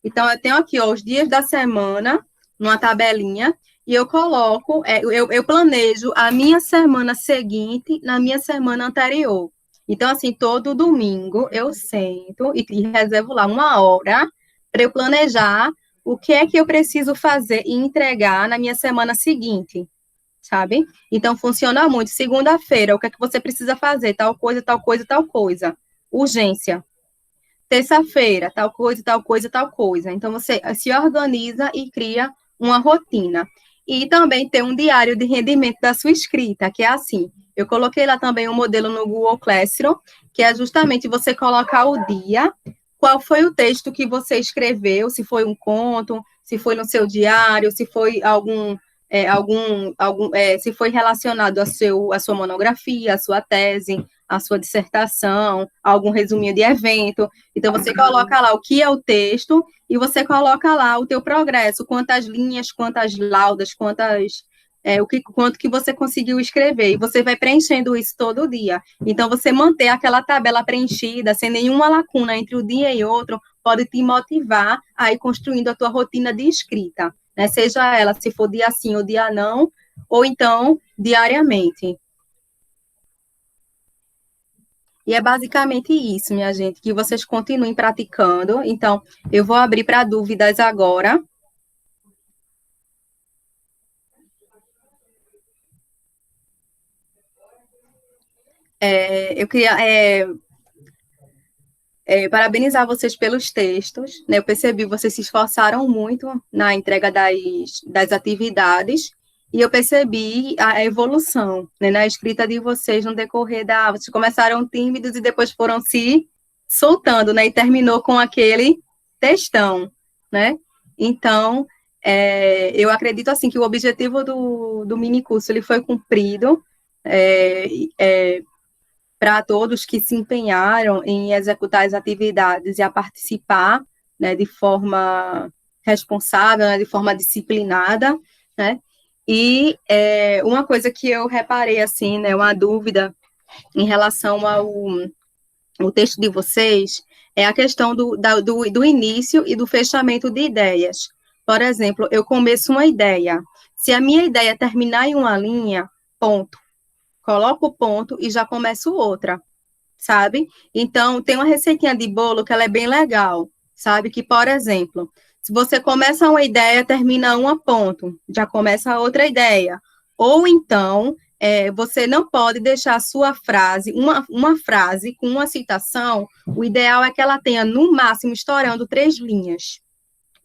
então eu tenho aqui ó, os dias da semana, numa tabelinha, e eu coloco, eu planejo a minha semana seguinte na minha semana anterior. Então, assim, todo domingo eu sento e reservo lá uma hora para eu planejar o que é que eu preciso fazer e entregar na minha semana seguinte, sabe? Então, funciona muito. Segunda-feira, o que é que você precisa fazer? Tal coisa, tal coisa, tal coisa. Urgência. Terça-feira, tal coisa, tal coisa, tal coisa. Então, você se organiza e cria uma rotina. E também tem um diário de rendimento da sua escrita, que é assim. Eu coloquei lá também um modelo no Google Classroom, que é justamente você colocar o dia, qual foi o texto que você escreveu, se foi um conto, se foi no seu diário, se foi se foi relacionado à sua monografia, à sua tese, à sua dissertação, algum resuminho de evento. Então, você coloca lá o que é o texto e você coloca lá o teu progresso, quantas linhas, quantas laudas, quanto que você conseguiu escrever. E você vai preenchendo isso todo dia. Então, você manter aquela tabela preenchida, sem nenhuma lacuna entre o dia e outro, pode te motivar a ir construindo a tua rotina de escrita, né? Seja ela, se for dia sim ou dia não, ou então diariamente. E é basicamente isso, minha gente, que vocês continuem praticando. Então, eu vou abrir para dúvidas agora. Eu queria parabenizar vocês pelos textos, né? Eu percebi que vocês se esforçaram muito na entrega das atividades, e eu percebi a evolução, né, na escrita de vocês no decorrer da... Vocês começaram tímidos e depois foram se soltando, né? E terminou com aquele textão, né? Então, eu acredito, assim, que o objetivo do minicurso, ele foi cumprido, para todos que se empenharam em executar as atividades e a participar, né, de forma responsável, né, de forma disciplinada, né? E uma coisa que eu reparei, assim, né, uma dúvida em relação ao texto de vocês é a questão do início e do fechamento de ideias. Por exemplo, eu começo uma ideia. Se a minha ideia terminar em uma linha, ponto. Coloco o ponto e já começo outra, sabe? Então, tem uma receitinha de bolo que ela é bem legal, sabe? Que, por exemplo, se você começa uma ideia, termina um ponto, já começa outra ideia. Ou então, você não pode deixar a sua frase, uma frase com uma citação, o ideal é que ela tenha, no máximo, estourando 3 linhas.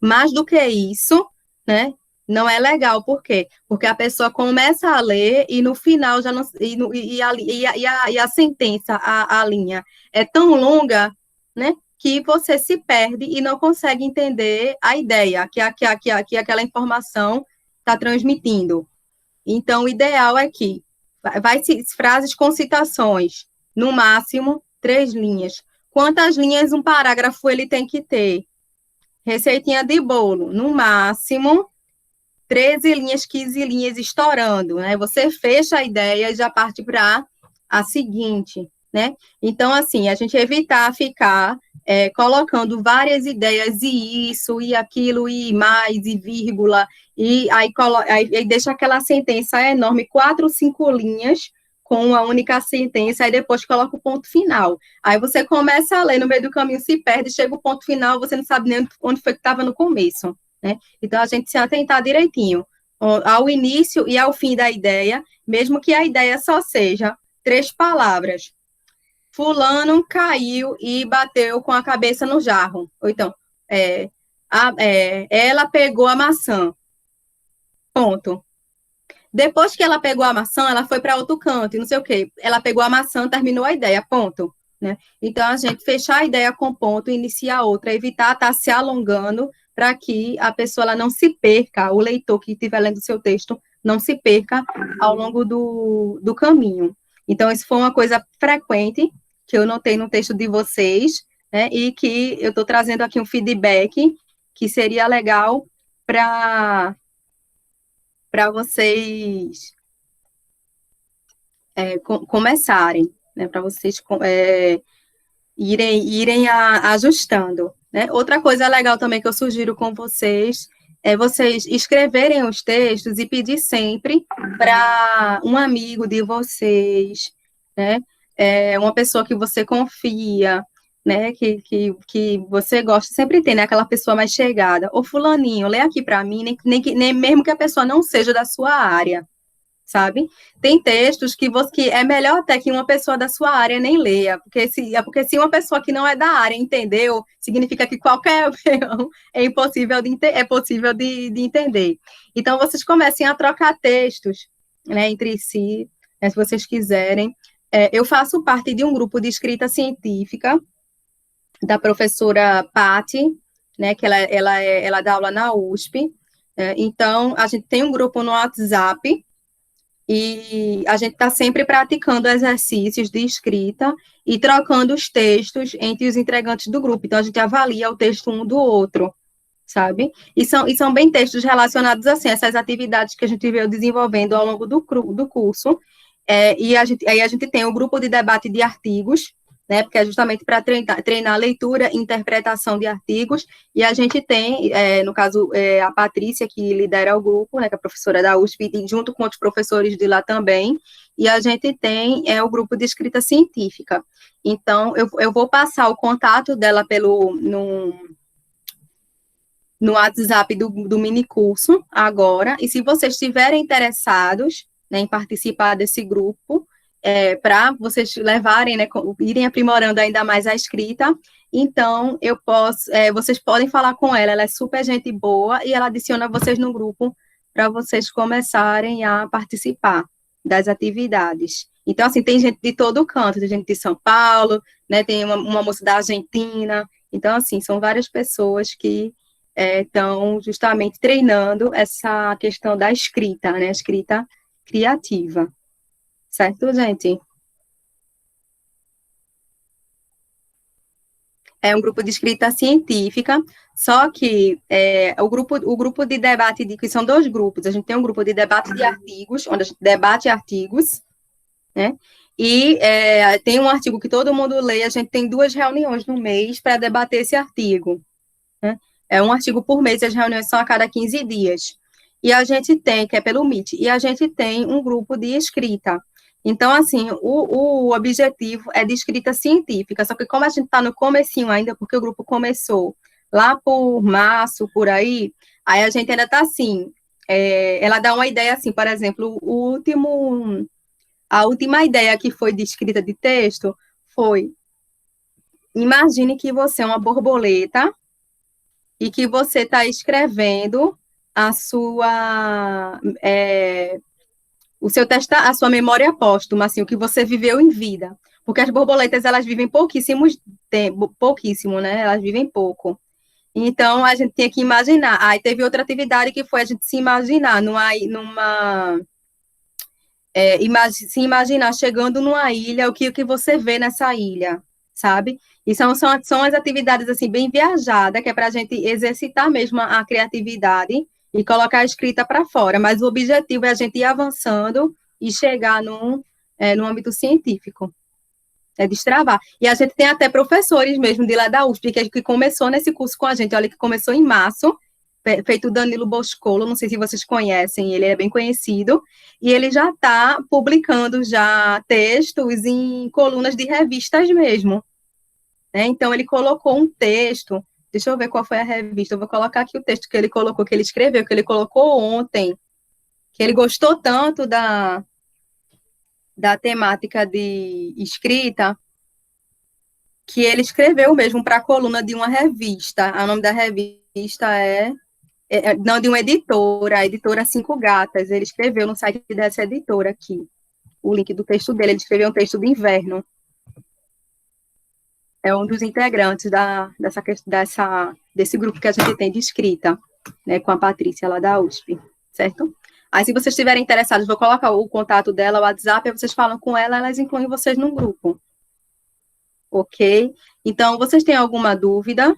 Mais do que isso, né? Não é legal, por quê? Porque a pessoa começa a ler e no final já não. E a sentença, a linha, é tão longa, né? Que você se perde e não consegue entender a ideia que aquela informação está transmitindo. Então, o ideal é que frases com citações, no máximo 3 linhas. Quantas linhas um parágrafo ele tem que ter? Receitinha de bolo, no máximo 13 linhas, 15 linhas estourando, né? Você fecha a ideia e já parte para a seguinte, né? Então, assim, a gente evitar ficar colocando várias ideias, e isso, e aquilo, e mais, e vírgula, e aí deixa aquela sentença enorme, 4, 5 linhas, com uma única sentença, aí depois coloca o ponto final. Aí você começa a ler, no meio do caminho se perde, chega o ponto final, você não sabe nem onde foi que estava no começo, né? Então, a gente se atentar direitinho ao início e ao fim da ideia, mesmo que a ideia só seja 3 palavras. Fulano caiu e bateu com a cabeça no jarro. Ou então, ela pegou a maçã. Ponto. Depois que ela pegou a maçã, ela foi para outro canto, e não sei o quê. Ela pegou a maçã, terminou a ideia, ponto. Né? Então, a gente fechar a ideia com ponto e iniciar outra, evitar estar se alongando para que a pessoa ela não se perca, o leitor que estiver lendo o seu texto não se perca ao longo do caminho. Então, isso foi uma coisa frequente que eu notei no texto de vocês, né? E que eu estou trazendo aqui um feedback que seria legal para vocês começarem. né, para vocês irem ajustando, né? Outra coisa legal também que eu sugiro com vocês é vocês escreverem os textos e pedir sempre para um amigo de vocês, né? Uma pessoa que você confia, né? Que você gosta, sempre tem, né? Aquela pessoa mais chegada. Ô, fulaninho, lê aqui para mim, nem mesmo que a pessoa não seja da sua área, sabe? Tem textos que é melhor até que uma pessoa da sua área nem leia, porque se uma pessoa que não é da área entendeu, significa que qualquer é possível de entender. Então, vocês comecem a trocar textos, né, entre si, né, se vocês quiserem. Eu faço parte de um grupo de escrita científica da professora Patti, né, que ela dá aula na USP. Então, a gente tem um grupo no WhatsApp, e a gente está sempre praticando exercícios de escrita e trocando os textos entre os integrantes do grupo. Então, a gente avalia o texto um do outro, sabe? E são bem textos relacionados, assim, a essas atividades que a gente veio desenvolvendo ao longo do curso. E aí a gente tem o grupo de debate de artigos, né, porque é justamente para treinar a leitura e interpretação de artigos, e a gente tem, no caso, a Patrícia, que lidera o grupo, né, que é a professora da USP, e junto com outros professores de lá também, e a gente tem o grupo de escrita científica. Então, eu vou passar o contato dela no WhatsApp do minicurso agora, e se vocês estiverem interessados, né, em participar desse grupo, para vocês levarem, né, irem aprimorando ainda mais a escrita, então vocês podem falar com ela é super gente boa, e ela adiciona vocês no grupo para vocês começarem a participar das atividades. Então, assim, tem gente de todo canto, tem gente de São Paulo, né, tem uma moça da Argentina, então, assim, são várias pessoas que estão justamente treinando essa questão da escrita, né, escrita criativa. Certo, gente? É um grupo de escrita científica, só que o grupo de debate, que são dois grupos, a gente tem um grupo de debate de artigos, onde a gente debate artigos, né? E tem um artigo que todo mundo lê, a gente tem 2 reuniões no mês para debater esse artigo, né? É um artigo por mês, as reuniões são a cada 15 dias. E a gente tem, que é pelo Meet, e a gente tem um grupo de escrita. Então, assim, o objetivo é de escrita científica, só que como a gente está no comecinho ainda, porque o grupo começou lá por março, por aí a gente ainda está assim, ela dá uma ideia assim, por exemplo, a última ideia que foi de escrita de texto foi: imagine que você é uma borboleta e que você está escrevendo a sua memória póstuma, assim, o que você viveu em vida. Porque as borboletas, elas vivem pouquíssimo, né? Elas vivem pouco. Então, a gente tinha que imaginar. Aí teve outra atividade que foi a gente se imaginar se imaginar chegando numa ilha, o que você vê nessa ilha, sabe? E são as atividades, assim, bem viajadas, que é para a gente exercitar mesmo a criatividade e colocar a escrita para fora. Mas o objetivo é a gente ir avançando e chegar no âmbito científico. É destravar. E a gente tem até professores mesmo de lá da USP, que começou nesse curso com a gente. Olha, que começou em março, feito o Danilo Boscolo, não sei se vocês conhecem, ele é bem conhecido, e ele já está publicando já textos em colunas de revistas mesmo, né? Então, ele colocou um texto, deixa eu ver qual foi a revista, eu vou colocar aqui o texto que ele colocou, que ele escreveu, que ele colocou ontem, que ele gostou tanto da temática de escrita, que ele escreveu mesmo para a coluna de uma revista. O nome da revista não, de uma editora, a editora Cinco Gatas. Ele escreveu no site dessa editora aqui, o link do texto dele. Ele escreveu um texto de inverno. É um dos integrantes desse grupo que a gente tem de escrita, né, com a Patrícia, lá da USP, certo? Aí, se vocês estiverem interessados, vou colocar o contato dela, o WhatsApp, aí vocês falam com ela, elas incluem vocês no grupo. Ok? Então, vocês têm alguma dúvida?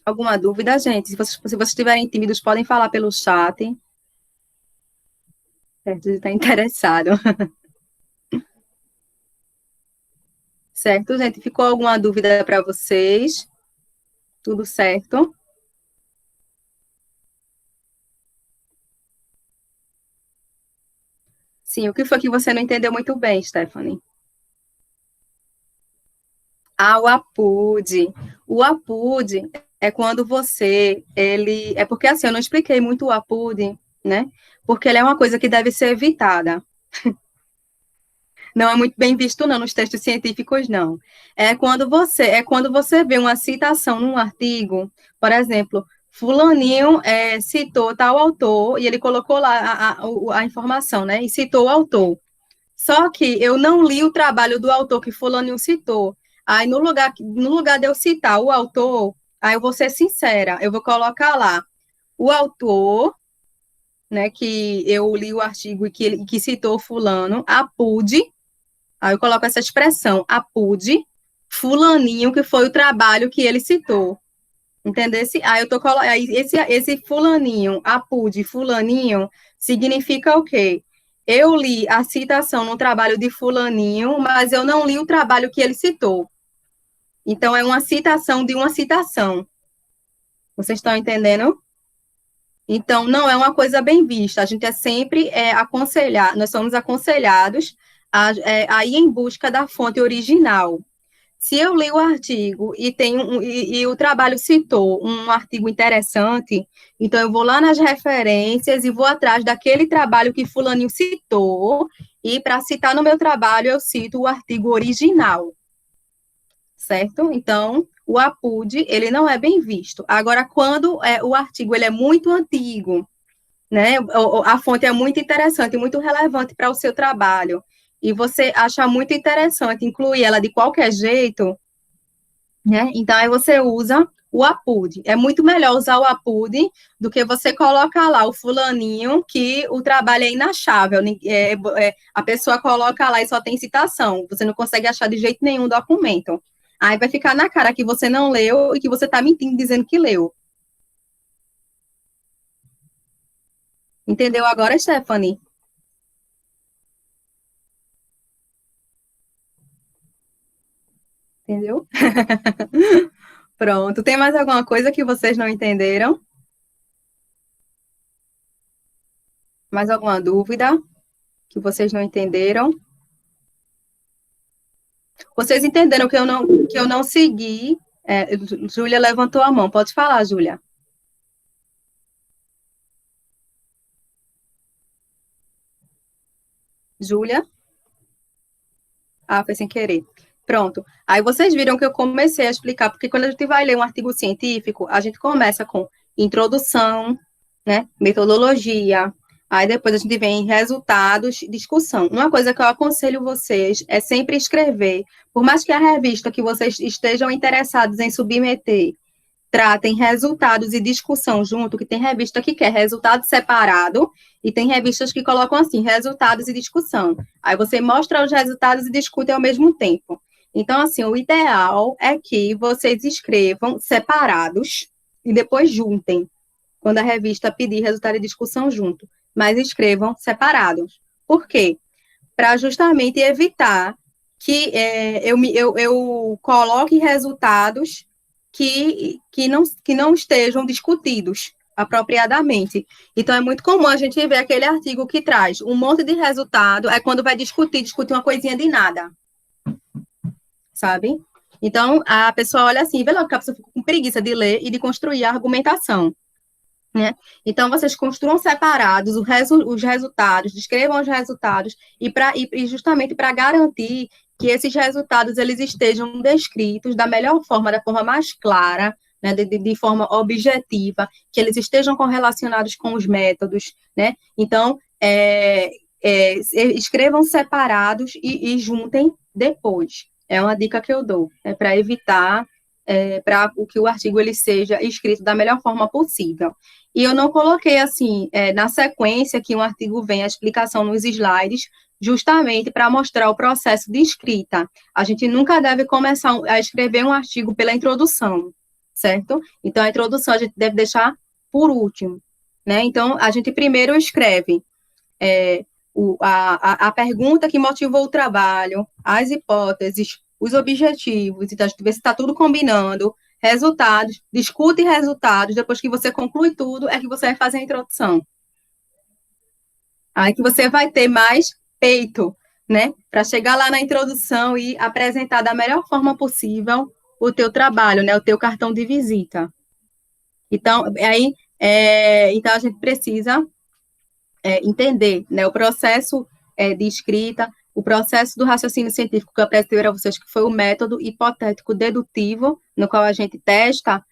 Alguma dúvida, gente? Se vocês estiverem tímidos, podem falar pelo chat. Certo, de estar interessado. Certo, gente? Ficou alguma dúvida para vocês? Tudo certo? Sim, o que foi que você não entendeu muito bem, Stephanie? Ah, o APUD. O APUD é quando é porque assim, eu não expliquei muito o APUD, né? Porque ele é uma coisa que deve ser evitada. Não é muito bem visto, não, nos textos científicos, não. É quando você vê uma citação num artigo, por exemplo, fulaninho citou tal autor, e ele colocou lá a informação, né? E citou o autor. Só que eu não li o trabalho do autor que fulaninho citou. Aí, no lugar de eu citar o autor, aí eu vou ser sincera, eu vou colocar lá o autor, né, que eu li o artigo e que citou fulano, APUD. Aí eu coloco essa expressão, APUD, fulaninho, que foi o trabalho que ele citou. Entendesse? Aí eu tô colocando. Esse fulaninho, APUD, fulaninho, significa o quê? Eu li a citação no trabalho de fulaninho, mas eu não li o trabalho que ele citou. Então, é uma citação de uma citação. Vocês estão entendendo? Então, não é uma coisa bem vista. A gente é sempre aconselhar, nós somos aconselhados a ir em busca da fonte original. Se eu li o artigo e o trabalho citou um artigo interessante, então eu vou lá nas referências e vou atrás daquele trabalho que fulaninho citou, e para citar no meu trabalho eu cito o artigo original, certo? Então, o APUD, ele não é bem visto. Agora, quando o artigo ele é muito antigo, né, a fonte é muito interessante, muito relevante para o seu trabalho, e você acha muito interessante incluir ela de qualquer jeito, né? Então, aí você usa o APUD. É muito melhor usar o APUD do que você colocar lá o fulaninho que o trabalho é inachável. A pessoa coloca lá e só tem citação. Você não consegue achar de jeito nenhum o documento. Aí vai ficar na cara que você não leu e que você está mentindo dizendo que leu. Entendeu agora, Stephanie? Entendeu? Pronto. Tem mais alguma coisa que vocês não entenderam? Mais alguma dúvida que vocês não entenderam? Vocês entenderam que eu não segui? Júlia levantou a mão. Pode falar, Júlia. Júlia? Ah, foi sem querer. Pronto. Aí vocês viram que eu comecei a explicar, porque quando a gente vai ler um artigo científico, a gente começa com introdução, né, metodologia, aí depois a gente vem em resultados, discussão. Uma coisa que eu aconselho vocês é sempre escrever, por mais que a revista que vocês estejam interessados em submeter tratem resultados e discussão junto, que tem revista que quer resultado separado e tem revistas que colocam assim, resultados e discussão. Aí você mostra os resultados e discute ao mesmo tempo. Então, assim, o ideal é que vocês escrevam separados e depois juntem, quando a revista pedir resultado e discussão junto, mas escrevam separados. Por quê? Para justamente evitar que eu coloque resultados que não estejam discutidos apropriadamente. Então, é muito comum a gente ver aquele artigo que traz um monte de resultado, é quando vai discutir uma coisinha de nada, sabe? Então, a pessoa olha assim, vê logo que a pessoa fica com preguiça de ler e de construir a argumentação, né? Então, vocês construam separados os resultados, descrevam os resultados, e justamente para garantir que esses resultados eles estejam descritos da melhor forma, da forma mais clara, né, de forma objetiva, que eles estejam correlacionados com os métodos, né? Então, escrevam separados e juntem depois. É uma dica que eu dou, para evitar para que o artigo ele seja escrito da melhor forma possível. E eu não coloquei assim, na sequência que um artigo vem a explicação nos slides, justamente para mostrar o processo de escrita. A gente nunca deve começar a escrever um artigo pela introdução, certo? Então, a introdução a gente deve deixar por último, né? Então, a gente primeiro escreve a pergunta que motivou o trabalho, as hipóteses, os objetivos, então a gente vê se está tudo combinando, resultados, discute resultados, depois que você conclui tudo, é que você vai fazer a introdução. Aí que você vai ter mais peito, né, para chegar lá na introdução e apresentar da melhor forma possível o teu trabalho, né, o teu cartão de visita. Então, então a gente precisa entender, né, o processo de escrita, o processo do raciocínio científico que eu apresentei para vocês, que foi o método hipotético dedutivo, no qual a gente testa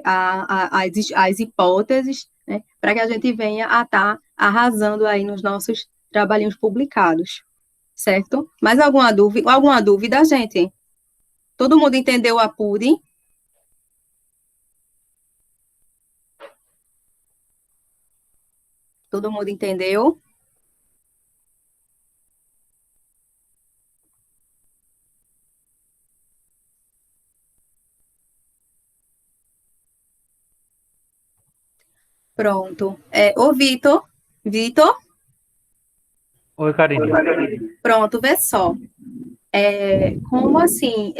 as hipóteses, né, para que a gente venha a estar arrasando aí nos nossos trabalhinhos publicados, certo? Mais alguma dúvida, gente? Todo mundo entendeu a PUD? Todo mundo entendeu? Pronto. Ô, Vitor? Vitor? Oi, Karine. Pronto, vê só. Como assim,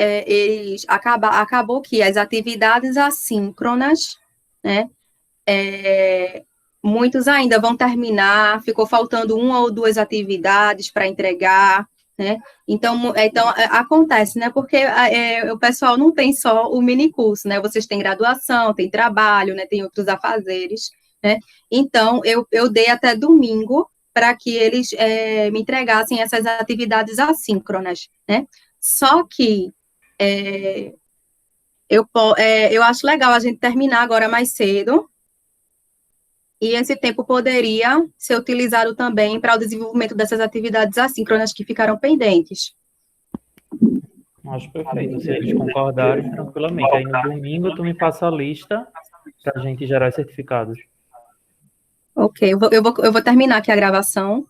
acabou que as atividades assíncronas, né, muitos ainda vão terminar, ficou faltando uma ou duas atividades para entregar, né, então acontece, né, porque o pessoal não tem só o minicurso, né, vocês têm graduação, tem trabalho, né, tem outros afazeres, né, então eu dei até domingo para que eles me entregassem essas atividades assíncronas, né, só que eu acho legal a gente terminar agora mais cedo, e esse tempo poderia ser utilizado também para o desenvolvimento dessas atividades assíncronas que ficaram pendentes. Acho perfeito. Se eles concordarem, tranquilamente. Aí no domingo tu me passa a lista para a gente gerar os certificados. Ok, eu vou terminar aqui a gravação.